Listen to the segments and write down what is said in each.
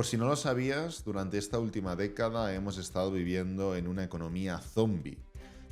Por si no lo sabías, durante esta última década hemos estado viviendo en una economía zombie.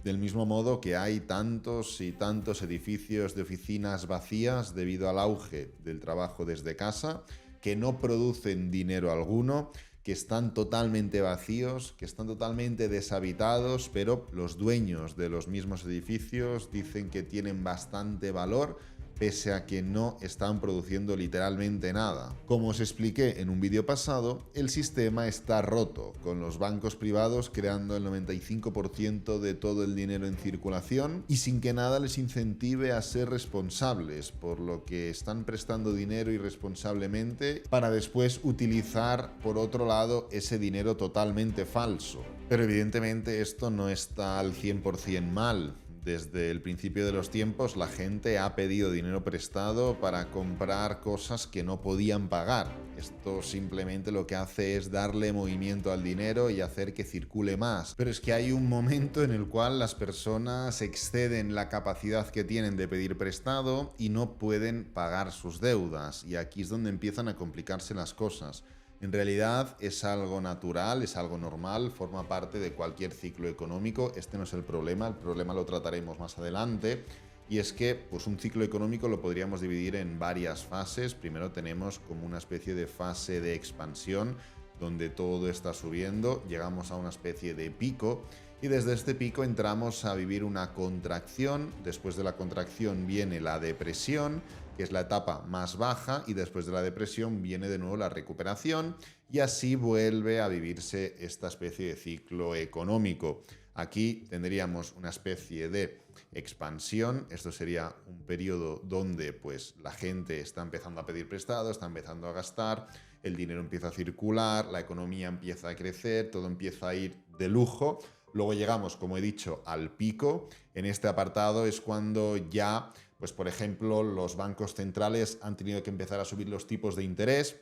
Del mismo modo que hay tantos y tantos edificios de oficinas vacías debido al auge del trabajo desde casa, que no producen dinero alguno, que están totalmente vacíos, que están totalmente deshabitados, pero los dueños de los mismos edificios dicen que tienen bastante valor, pese a que no están produciendo literalmente nada. Como os expliqué en un vídeo pasado, el sistema está roto, con los bancos privados creando el 95% de todo el dinero en circulación y sin que nada les incentive a ser responsables, por lo que están prestando dinero irresponsablemente para después utilizar, por otro lado, ese dinero totalmente falso. Pero evidentemente esto no está al 100% mal. Desde el principio de los tiempos la gente ha pedido dinero prestado para comprar cosas que no podían pagar. Esto simplemente lo que hace es darle movimiento al dinero y hacer que circule más. Pero es que hay un momento en el cual las personas exceden la capacidad que tienen de pedir prestado y no pueden pagar sus deudas. Y aquí es donde empiezan a complicarse las cosas. En realidad es algo natural, es algo normal, forma parte de cualquier ciclo económico. Este no es el problema lo trataremos más adelante. Y es que pues un ciclo económico lo podríamos dividir en varias fases. Primero tenemos como una especie de fase de expansión, donde todo está subiendo, llegamos a una especie de pico y desde este pico entramos a vivir una contracción. Después de la contracción viene la depresión, que es la etapa más baja, y después de la depresión viene de nuevo la recuperación y así vuelve a vivirse esta especie de ciclo económico. Aquí tendríamos una especie de expansión. Esto sería un periodo donde pues la gente está empezando a pedir prestado, está empezando a gastar, el dinero empieza a circular, la economía empieza a crecer, todo empieza a ir de lujo. Luego llegamos, como he dicho, al pico. En este apartado es cuando ya, pues por ejemplo, los bancos centrales han tenido que empezar a subir los tipos de interés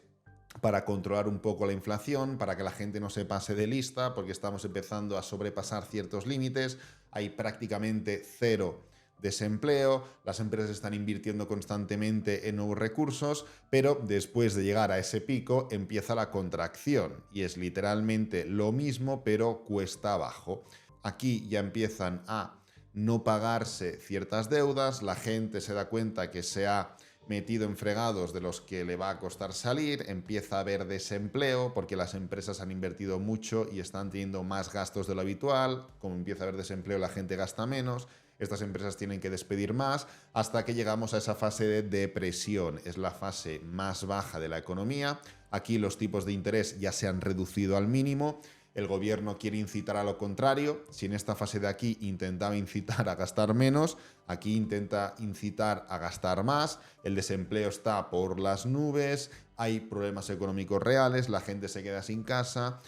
para controlar un poco la inflación, para que la gente no se pase de lista, porque estamos empezando a sobrepasar ciertos límites. Hay prácticamente cero desempleo, las empresas están invirtiendo constantemente en nuevos recursos, pero después de llegar a ese pico empieza la contracción y es literalmente lo mismo, pero cuesta abajo. Aquí ya empiezan a no pagarse ciertas deudas, la gente se da cuenta que se ha metido en fregados de los que le va a costar salir, empieza a haber desempleo porque las empresas han invertido mucho y están teniendo más gastos de lo habitual. Como empieza a haber desempleo, la gente gasta menos, estas empresas tienen que despedir más, hasta que llegamos a esa fase de depresión. Es la fase más baja de la economía. Aquí los tipos de interés ya se han reducido al mínimo. El gobierno quiere incitar a lo contrario. Si en esta fase de aquí intentaba incitar a gastar menos, aquí intenta incitar a gastar más. El desempleo está por las nubes, hay problemas económicos reales, la gente se queda sin casa.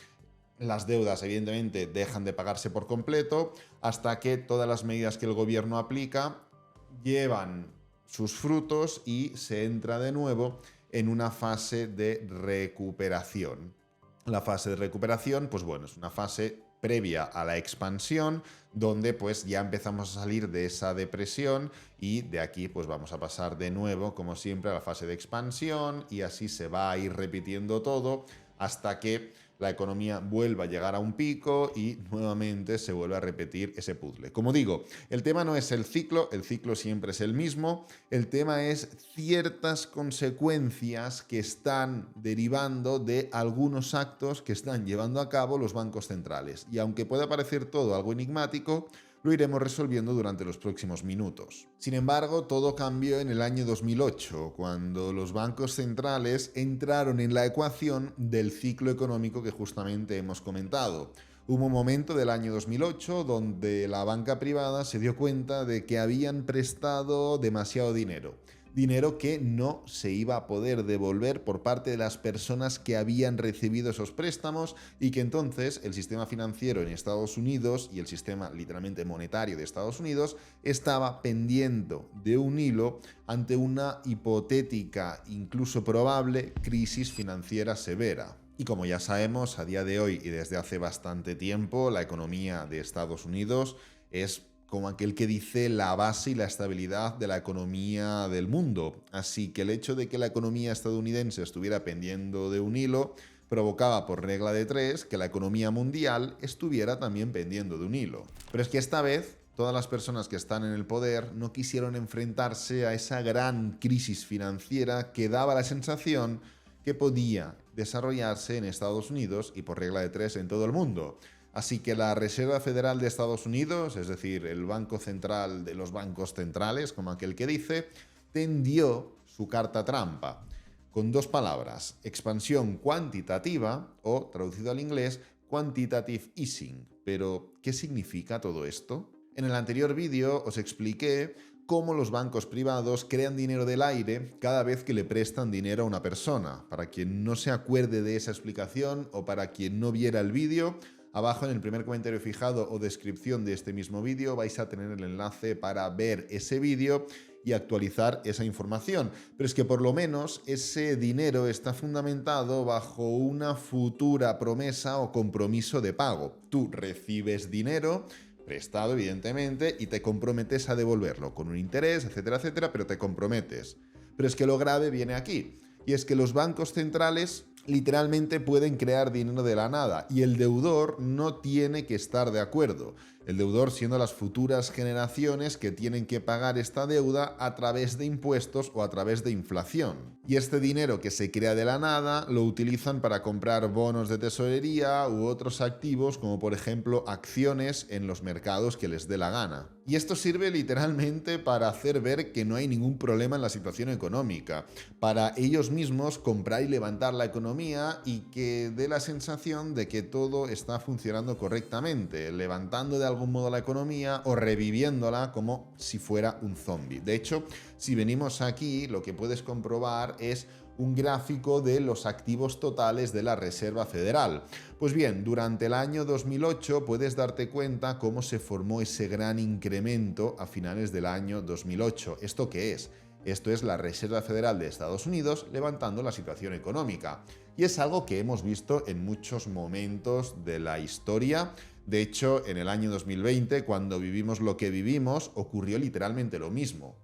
Las deudas, evidentemente, dejan de pagarse por completo, hasta que todas las medidas que el gobierno aplica llevan sus frutos y se entra de nuevo en una fase de recuperación. La fase de recuperación, pues bueno, es una fase previa a la expansión, donde pues ya empezamos a salir de esa depresión y de aquí pues vamos a pasar de nuevo, como siempre, a la fase de expansión y así se va a ir repitiendo todo hasta que la economía vuelva a llegar a un pico y nuevamente se vuelve a repetir ese puzzle. Como digo, el tema no es el ciclo siempre es el mismo, el tema es ciertas consecuencias que están derivando de algunos actos que están llevando a cabo los bancos centrales. Y aunque pueda parecer todo algo enigmático, lo iremos resolviendo durante los próximos minutos. Sin embargo, todo cambió en el año 2008, cuando los bancos centrales entraron en la ecuación del ciclo económico que justamente hemos comentado. Hubo un momento del año 2008 donde la banca privada se dio cuenta de que habían prestado demasiado dinero que no se iba a poder devolver por parte de las personas que habían recibido esos préstamos y que entonces el sistema financiero en Estados Unidos y el sistema literalmente monetario de Estados Unidos estaba pendiendo de un hilo ante una hipotética, incluso probable, crisis financiera severa. Y como ya sabemos, a día de hoy y desde hace bastante tiempo, la economía de Estados Unidos es como aquel que dice la base y la estabilidad de la economía del mundo. Así que el hecho de que la economía estadounidense estuviera pendiendo de un hilo, provocaba por regla de tres que la economía mundial estuviera también pendiendo de un hilo. Pero es que esta vez todas las personas que están en el poder no quisieron enfrentarse a esa gran crisis financiera que daba la sensación que podía desarrollarse en Estados Unidos y por regla de tres en todo el mundo. Así que la Reserva Federal de Estados Unidos, es decir, el Banco Central de los bancos centrales, como aquel que dice, tendió su carta trampa con dos palabras: expansión cuantitativa o, traducido al inglés, quantitative easing. Pero, ¿qué significa todo esto? En el anterior vídeo os expliqué cómo los bancos privados crean dinero del aire cada vez que le prestan dinero a una persona. Para quien no se acuerde de esa explicación o para quien no viera el vídeo, abajo en el primer comentario fijado o descripción de este mismo vídeo vais a tener el enlace para ver ese vídeo y actualizar esa información. Pero es que por lo menos ese dinero está fundamentado bajo una futura promesa o compromiso de pago. Tú recibes dinero prestado, evidentemente, y te comprometes a devolverlo con un interés, etcétera, etcétera, pero te comprometes. Pero es que lo grave viene aquí, y es que los bancos centrales literalmente pueden crear dinero de la nada y el deudor no tiene que estar de acuerdo. El deudor siendo las futuras generaciones que tienen que pagar esta deuda a través de impuestos o a través de inflación. Y este dinero que se crea de la nada lo utilizan para comprar bonos de tesorería u otros activos como por ejemplo acciones en los mercados que les dé la gana. Y esto sirve literalmente para hacer ver que no hay ningún problema en la situación económica, para ellos mismos comprar y levantar la economía y que dé la sensación de que todo está funcionando correctamente, levantando de algún modo la economía o reviviéndola como si fuera un zombie. De hecho, si venimos aquí, lo que puedes comprobar es un gráfico de los activos totales de la Reserva Federal. Pues bien, durante el año 2008 puedes darte cuenta cómo se formó ese gran incremento a finales del año 2008. ¿Esto qué es? Esto es la Reserva Federal de Estados Unidos levantando la situación económica. Y es algo que hemos visto en muchos momentos de la historia. De hecho, en el año 2020, cuando vivimos lo que vivimos, ocurrió literalmente lo mismo.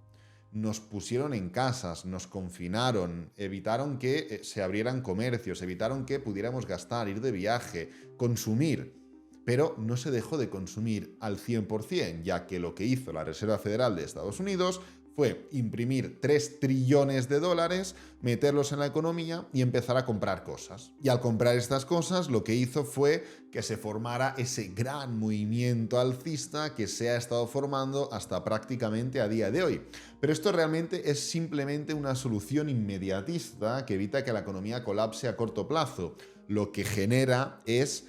Nos pusieron en casas, nos confinaron, evitaron que se abrieran comercios, evitaron que pudiéramos gastar, ir de viaje, consumir. Pero no se dejó de consumir al 100%, ya que lo que hizo la Reserva Federal de Estados Unidos fue imprimir 3 trillones de dólares, meterlos en la economía y empezar a comprar cosas. Y al comprar estas cosas, lo que hizo fue que se formara ese gran movimiento alcista que se ha estado formando hasta prácticamente a día de hoy. Pero esto realmente es simplemente una solución inmediatista que evita que la economía colapse a corto plazo. Lo que genera es,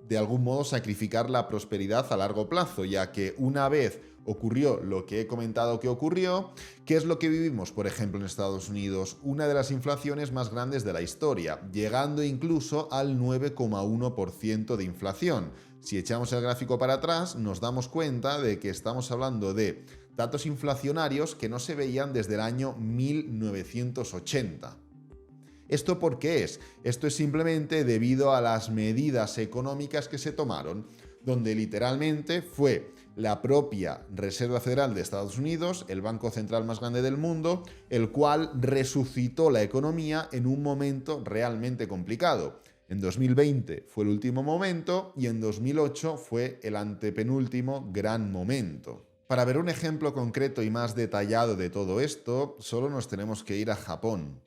de algún modo, sacrificar la prosperidad a largo plazo, ya que una vez ocurrió lo que he comentado que ocurrió, ¿qué es lo que vivimos, por ejemplo, en Estados Unidos? Una de las inflaciones más grandes de la historia, llegando incluso al 9,1% de inflación. Si echamos el gráfico para atrás, nos damos cuenta de que estamos hablando de datos inflacionarios que no se veían desde el año 1980. ¿Esto por qué es? Esto es simplemente debido a las medidas económicas que se tomaron, donde literalmente fue la propia Reserva Federal de Estados Unidos, el banco central más grande del mundo, el cual resucitó la economía en un momento realmente complicado. En 2020 fue el último momento y en 2008 fue el antepenúltimo gran momento. Para ver un ejemplo concreto y más detallado de todo esto, solo nos tenemos que ir a Japón.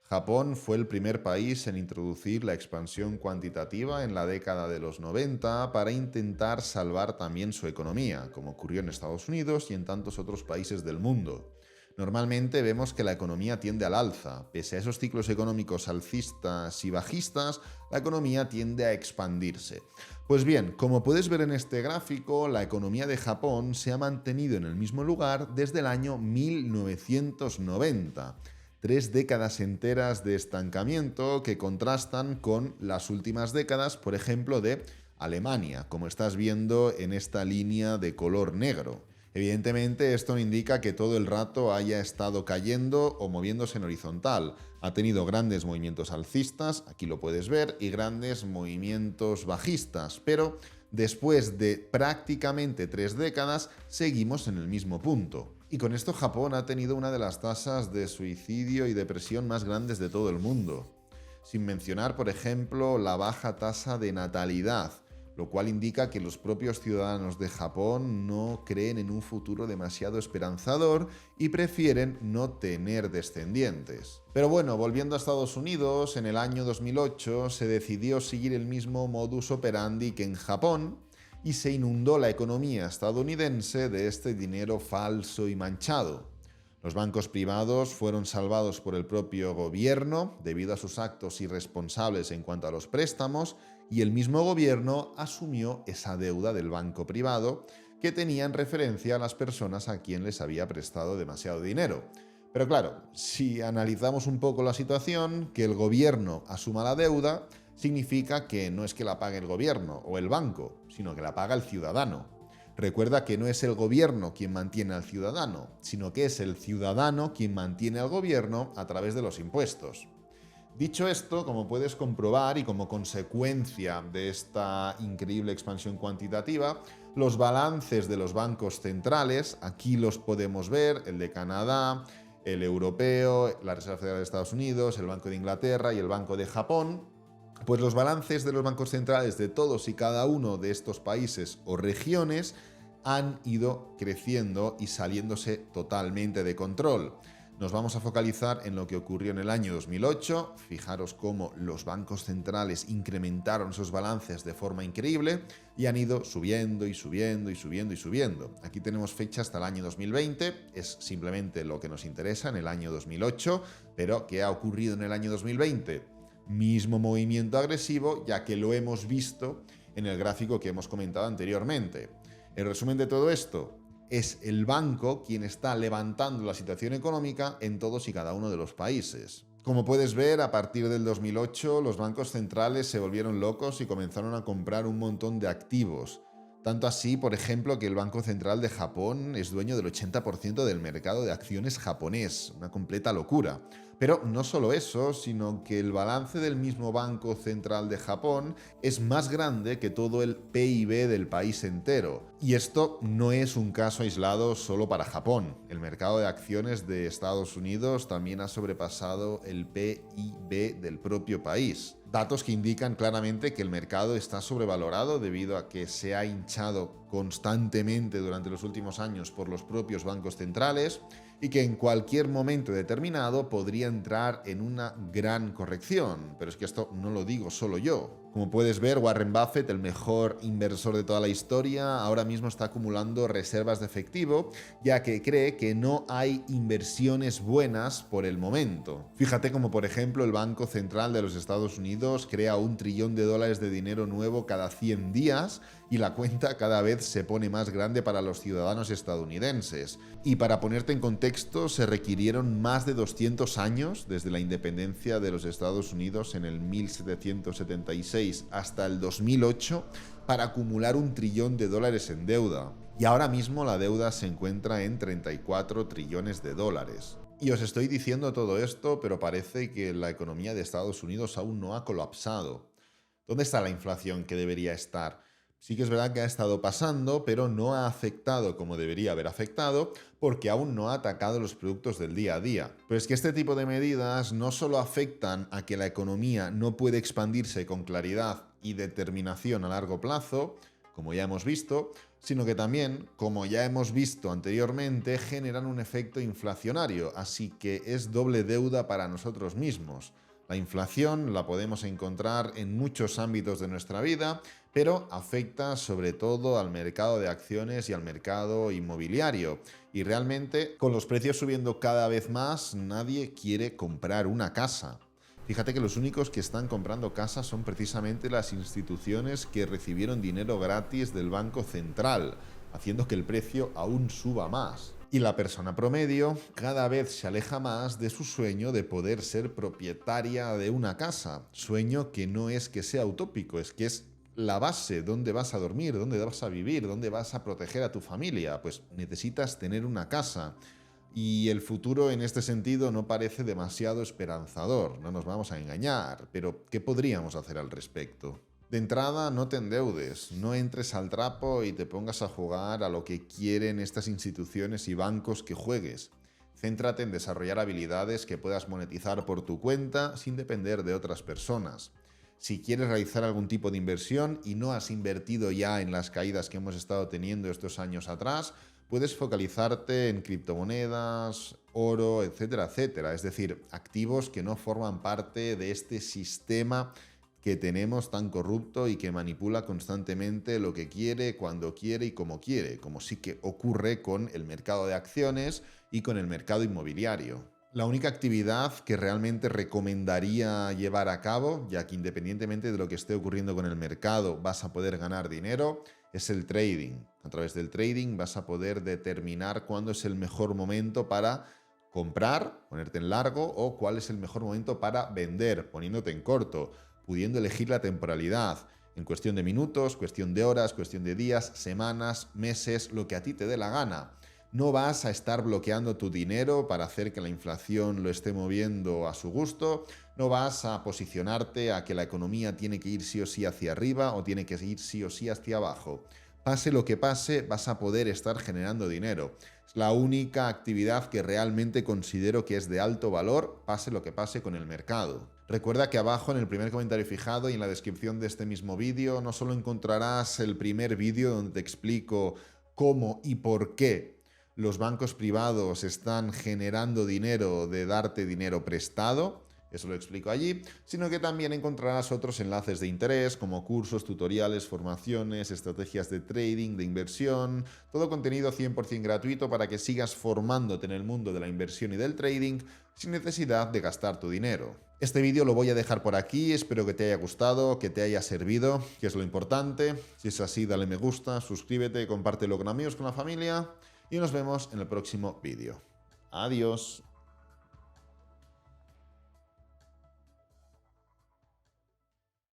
Japón fue el primer país en introducir la expansión cuantitativa en la década de los 90 para intentar salvar también su economía, como ocurrió en Estados Unidos y en tantos otros países del mundo. Normalmente vemos que la economía tiende al alza. Pese a esos ciclos económicos alcistas y bajistas, la economía tiende a expandirse. Pues bien, como puedes ver en este gráfico, la economía de Japón se ha mantenido en el mismo lugar desde el año 1990. 3 décadas enteras de estancamiento que contrastan con las últimas décadas, por ejemplo, de Alemania, como estás viendo en esta línea de color negro. Evidentemente, esto no indica que todo el rato haya estado cayendo o moviéndose en horizontal. Ha tenido grandes movimientos alcistas, aquí lo puedes ver, y grandes movimientos bajistas, pero después de prácticamente 3 décadas, seguimos en el mismo punto. Y con esto Japón ha tenido una de las tasas de suicidio y depresión más grandes de todo el mundo. sin mencionar, por ejemplo, la baja tasa de natalidad, lo cual indica que los propios ciudadanos de Japón no creen en un futuro demasiado esperanzador y prefieren no tener descendientes. Pero bueno, volviendo a Estados Unidos, en el año 2008 se decidió seguir el mismo modus operandi que en Japón y se inundó la economía estadounidense de este dinero falso y manchado. Los bancos privados fueron salvados por el propio gobierno debido a sus actos irresponsables en cuanto a los préstamos, y el mismo gobierno asumió esa deuda del banco privado que tenía en referencia a las personas a quien les había prestado demasiado dinero. Pero claro, si analizamos un poco la situación, que el gobierno asuma la deuda significa que no es que la pague el gobierno o el banco, sino que la paga el ciudadano. Recuerda que no es el gobierno quien mantiene al ciudadano, sino que es el ciudadano quien mantiene al gobierno a través de los impuestos. Dicho esto, como puedes comprobar y como consecuencia de esta increíble expansión cuantitativa, los balances de los bancos centrales, aquí los podemos ver, el de Canadá, el europeo, la Reserva Federal de Estados Unidos, el Banco de Inglaterra y el Banco de Japón, pues los balances de los bancos centrales de todos y cada uno de estos países o regiones han ido creciendo y saliéndose totalmente de control. Nos vamos a focalizar en lo que ocurrió en el año 2008. Fijaros cómo los bancos centrales incrementaron esos balances de forma increíble y han ido subiendo y subiendo y subiendo y subiendo. Aquí tenemos fecha hasta el año 2020, es simplemente lo que nos interesa en el año 2008, pero ¿qué ha ocurrido en el año 2020? Mismo movimiento agresivo, ya que lo hemos visto en el gráfico que hemos comentado anteriormente. El resumen de todo esto: es el banco quien está levantando la situación económica en todos y cada uno de los países. Como puedes ver, a partir del 2008 los bancos centrales se volvieron locos y comenzaron a comprar un montón de activos. Tanto así, por ejemplo, que el Banco Central de Japón es dueño del 80% del mercado de acciones japonés. Una completa locura. Pero no solo eso, sino que el balance del mismo Banco Central de Japón es más grande que todo el PIB del país entero. Y esto no es un caso aislado solo para Japón. El mercado de acciones de Estados Unidos también ha sobrepasado el PIB del propio país. Datos que indican claramente que el mercado está sobrevalorado debido a que se ha hinchado constantemente durante los últimos años por los propios bancos centrales y que en cualquier momento determinado podría entrar en una gran corrección. Pero es que esto no lo digo solo yo. Como puedes ver, Warren Buffett, el mejor inversor de toda la historia, ahora mismo está acumulando reservas de efectivo, ya que cree que no hay inversiones buenas por el momento. Fíjate como, por ejemplo, el Banco Central de los Estados Unidos crea $1 trillón de dinero nuevo cada 100 días y la cuenta cada vez se pone más grande para los ciudadanos estadounidenses. Y para ponerte en contexto, se requirieron más de 200 años desde la independencia de los Estados Unidos en el 1776 hasta el 2008 para acumular $1 trillón en deuda. Y ahora mismo la deuda se encuentra en 34 trillones de dólares. Y os estoy diciendo todo esto, pero parece que la economía de Estados Unidos aún no ha colapsado. ¿Dónde está la inflación que debería estar? Sí que es verdad que ha estado pasando, pero no ha afectado como debería haber afectado porque aún no ha atacado los productos del día a día. Pero es que este tipo de medidas no solo afectan a que la economía no puede expandirse con claridad y determinación a largo plazo, como ya hemos visto, sino que también, como ya hemos visto anteriormente, generan un efecto inflacionario, así que es doble deuda para nosotros mismos. La inflación la podemos encontrar en muchos ámbitos de nuestra vida, pero afecta sobre todo al mercado de acciones y al mercado inmobiliario. Y realmente, con los precios subiendo cada vez más, nadie quiere comprar una casa. Fíjate que los únicos que están comprando casas son precisamente las instituciones que recibieron dinero gratis del Banco Central, haciendo que el precio aún suba más. Y la persona promedio cada vez se aleja más de su sueño de poder ser propietaria de una casa. Sueño que no es que sea utópico, es que es la base. ¿Dónde vas a dormir? ¿Dónde vas a vivir? ¿Dónde vas a proteger a tu familia? Pues necesitas tener una casa. Y el futuro en este sentido no parece demasiado esperanzador, no nos vamos a engañar, pero ¿qué podríamos hacer al respecto? De entrada, no te endeudes, no entres al trapo y te pongas a jugar a lo que quieren estas instituciones y bancos que juegues. Céntrate en desarrollar habilidades que puedas monetizar por tu cuenta sin depender de otras personas. Si quieres realizar algún tipo de inversión y no has invertido ya en las caídas que hemos estado teniendo estos años atrás, puedes focalizarte en criptomonedas, oro, etcétera, etcétera. Es decir, activos que no forman parte de este sistema que tenemos tan corrupto y que manipula constantemente lo que quiere, cuando quiere y como quiere, como sí que ocurre con el mercado de acciones y con el mercado inmobiliario. La única actividad que realmente recomendaría llevar a cabo, ya que independientemente de lo que esté ocurriendo con el mercado vas a poder ganar dinero, es el trading. A través del trading vas a poder determinar cuándo es el mejor momento para comprar, ponerte en largo, o cuál es el mejor momento para vender, poniéndote en corto, pudiendo elegir la temporalidad en cuestión de minutos, cuestión de horas, cuestión de días, semanas, meses, lo que a ti te dé la gana. No vas a estar bloqueando tu dinero para hacer que la inflación lo esté moviendo a su gusto. No vas a posicionarte a que la economía tiene que ir sí o sí hacia arriba o tiene que ir sí o sí hacia abajo. Pase lo que pase, vas a poder estar generando dinero. Es la única actividad que realmente considero que es de alto valor, pase lo que pase con el mercado. Recuerda que abajo en el primer comentario fijado y en la descripción de este mismo vídeo no solo encontrarás el primer vídeo donde te explico cómo y por qué los bancos privados están generando dinero de darte dinero prestado, eso lo explico allí, sino que también encontrarás otros enlaces de interés como cursos, tutoriales, formaciones, estrategias de trading, de inversión, todo contenido 100% gratuito para que sigas formándote en el mundo de la inversión y del trading sin necesidad de gastar tu dinero. Este vídeo lo voy a dejar por aquí, espero que te haya gustado, que te haya servido, que es lo importante. Si es así, dale me gusta, suscríbete, compártelo con amigos, con la familia y nos vemos en el próximo vídeo. Adiós.